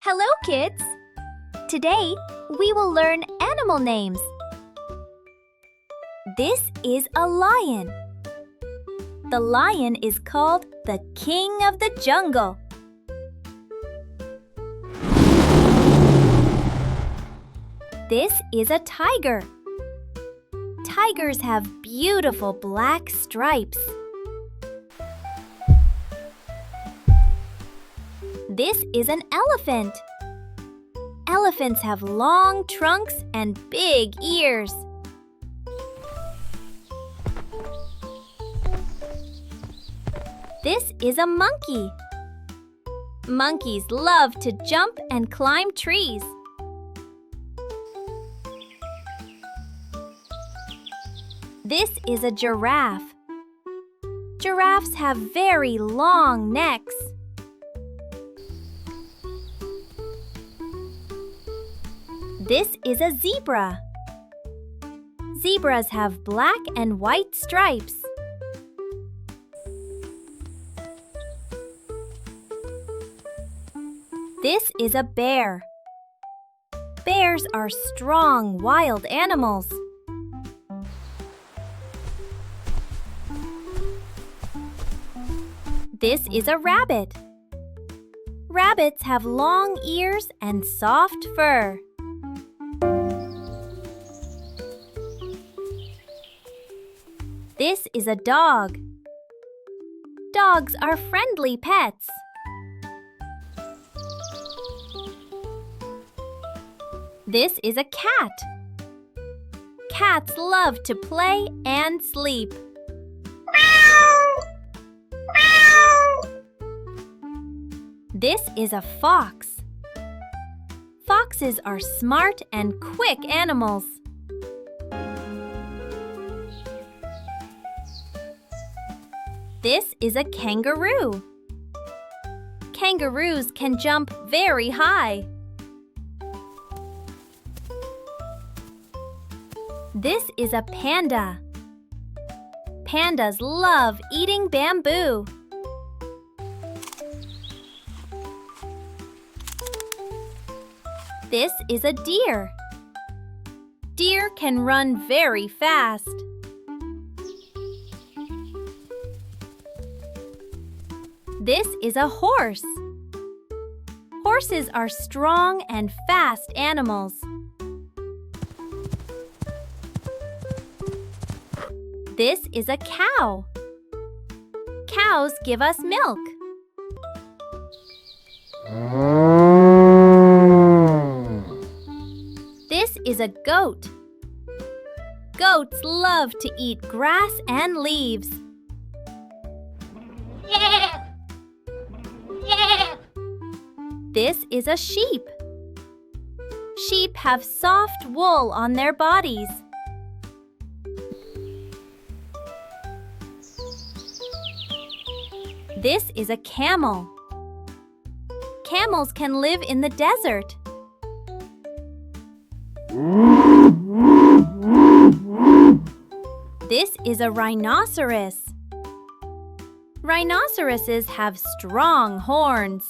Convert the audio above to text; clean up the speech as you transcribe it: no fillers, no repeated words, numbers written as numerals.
Hello, kids! Today, we will learn animal names. This is a lion. The lion is called the king of the jungle. This is a tiger. Tigers have beautiful black stripes. This is an elephant. Elephants have long trunks and big ears. This is a monkey. Monkeys love to jump and climb trees. This is a giraffe. Giraffes have very long necks. This is a zebra. Zebras have black and white stripes. This is a bear. Bears are strong, wild animals. This is a rabbit. Rabbits have long ears and soft fur. This is a dog. Dogs are friendly pets. This is a cat. Cats love to play and sleep. This is a fox. Foxes are smart and quick animals. This is a kangaroo. Kangaroos can jump very high. This is a panda. Pandas love eating bamboo. This is a deer. Deer can run very fast. This is a horse. Horses are strong and fast animals. This is a cow. Cows give us milk. This is a goat. Goats love to eat grass and leaves. This is a sheep. Sheep have soft wool on their bodies. This is a camel. Camels can live in the desert. This is a rhinoceros. Rhinoceroses have strong horns.